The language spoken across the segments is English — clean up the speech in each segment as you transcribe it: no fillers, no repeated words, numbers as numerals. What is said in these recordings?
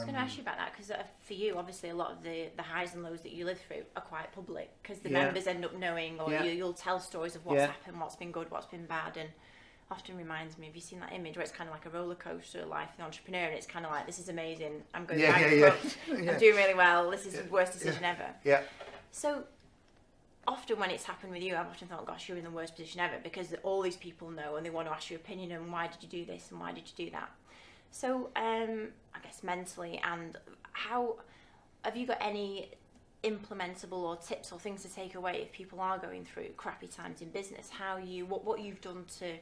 going to ask you about that, because for you, obviously, a lot of the highs and lows that you live through are quite public, because the members end up knowing, or you'll tell stories of what's happened, what's been good, what's been bad, and often reminds me, have you seen that image where it's kind of like a roller coaster of life, the entrepreneur, and it's kind of like, this is amazing, I'm going bankrupt, I'm doing really well, this is the worst decision ever. Yeah. So often when it's happened with you, I've often thought, gosh, you're in the worst position ever, because all these people know and they want to ask your opinion, and why did you do this and why did you do that? So I guess mentally, and how have you got any implementable or tips or things to take away if people are going through crappy times in business? How you what you've done to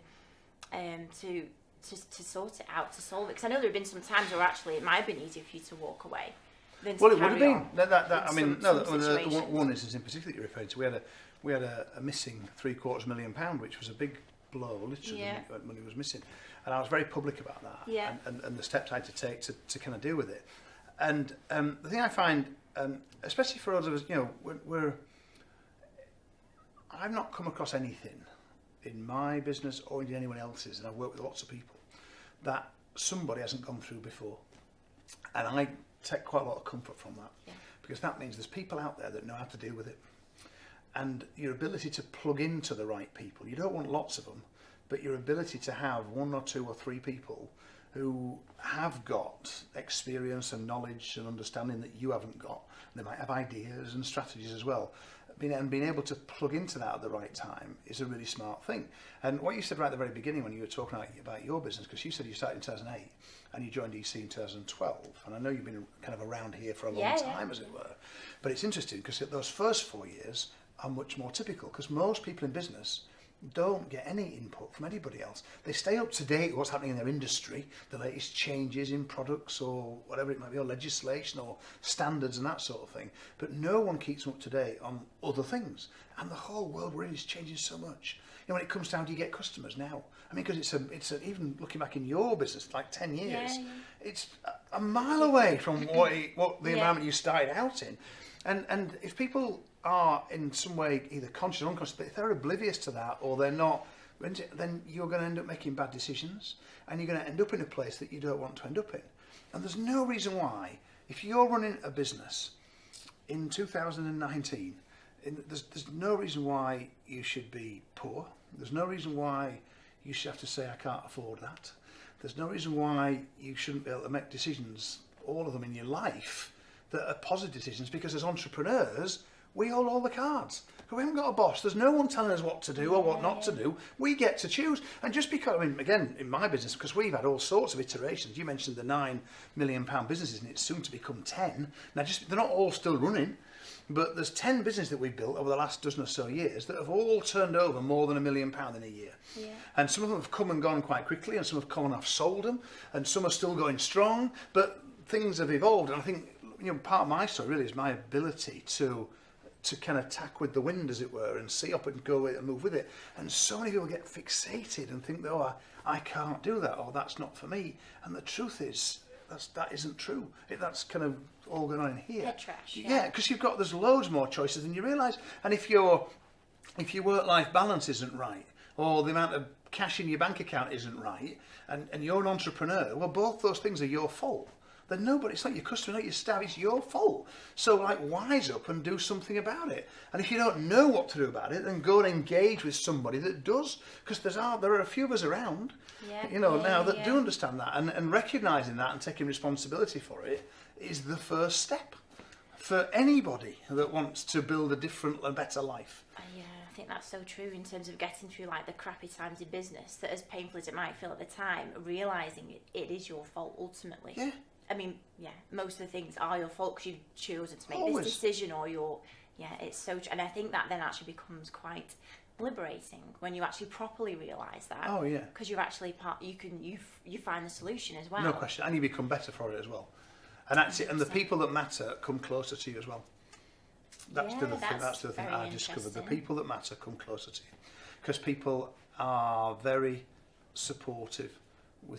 sort it out, to solve it? Because I know there have been some times where actually it might have been easier for you to walk away. It would have been. One instance in particular that you're referring to, we had a missing £750,000, which was a big blow, literally, when money was missing. And I was very public about that, and the steps I had to take to kind of deal with it. And the thing I find, especially for us, I've not come across anything in my business or in anyone else's, and I've worked with lots of people, that somebody hasn't gone through before. And I take quite a lot of comfort from that, because that means there's people out there that know how to deal with it. And your ability to plug into the right people, you don't want lots of them, but your ability to have 1 or 2 or 3 people who have got experience and knowledge and understanding that you haven't got. They might have ideas and strategies as well. Being able to plug into that at the right time is a really smart thing. And what you said right at the very beginning when you were talking about your business, because you said you started in 2008 and you joined EC in 2012, and I know you've been kind of around here for a long time, as it were. But it's interesting because those first 4 years are much more typical, because most people in business don't get any input from anybody else. They stay up to date with what's happening in their industry, the latest changes in products or whatever it might be, or legislation or standards and that sort of thing. But no one keeps them up to date on other things. And the whole world really is changing so much. When it comes down to you get customers now. I mean, because even looking back in your business, like 10 years, it's a mile away from what the environment you started out in. And if people are in some way either conscious or unconscious, but if they're oblivious to that or they're not, then you're going to end up making bad decisions, and you're going to end up in a place that you don't want to end up in. And there's no reason why, if you're running a business in 2019, there's no reason why you should be poor. There's no reason why you should have to say, I can't afford that. There's no reason why you shouldn't be able to make decisions, all of them in your life, that are positive decisions, because as entrepreneurs, we hold all the cards. We haven't got a boss. There's no one telling us what to do or what not to do. We get to choose. And just because, again, in my business, because we've had all sorts of iterations. You mentioned the £9 million businesses, and it's soon to become 10. Now, they're not all still running, but there's 10 businesses that we've built over the last dozen or so years that have all turned over more than £1 million in a year. Yeah. And some of them have come and gone quite quickly, and some have come and I've sold them, and some are still going strong. But things have evolved, and I think part of my story really is my ability to kind of tack with the wind, as it were, and see up and go with it and move with it. And so many people get fixated and think, oh, I can't do that, or that's not for me. And the truth is, that isn't true. That's kind of all going on in here. They're trash. Yeah, because there's loads more choices than you realise. And if your work-life balance isn't right, or the amount of cash in your bank account isn't right, and you're an entrepreneur, well, both those things are your fault. Then it's not your customer, not your staff, it's your fault. So wise up and do something about it. And if you don't know what to do about it, then go and engage with somebody that does, because there are a few of us around, now that do understand that, and recognising that and taking responsibility for it is the first step for anybody that wants to build a different and better life. I think that's so true in terms of getting through the crappy times in business, that as painful as it might feel at the time, realising it is your fault ultimately. Yeah. I mean, most of the things are your fault because you've chosen to make this decision, or it's so true. And I think that then actually becomes quite liberating when you actually properly realise that. Oh yeah. Because you're actually you find the solution as well. No question, and you become better for it as well. And actually, and the people that matter come closer to you as well. That's the other thing I discovered. The people that matter come closer to you, because people are very supportive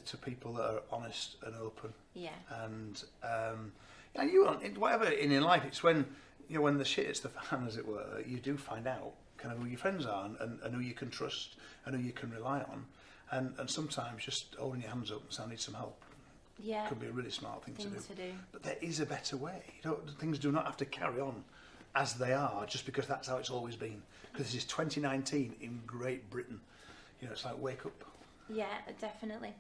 to people that are honest and open. Yeah. And whatever in your life, it's when the shit hits the fan, as it were, you do find out kind of who your friends are and who you can trust and who you can rely on. And sometimes just holding your hands up and saying, I need some help. Yeah. Could be a really smart thing to do. But there is a better way. Things do not have to carry on as they are just because that's how it's always been. Because this is 2019 in Great Britain. It's like, wake up. Yeah, definitely.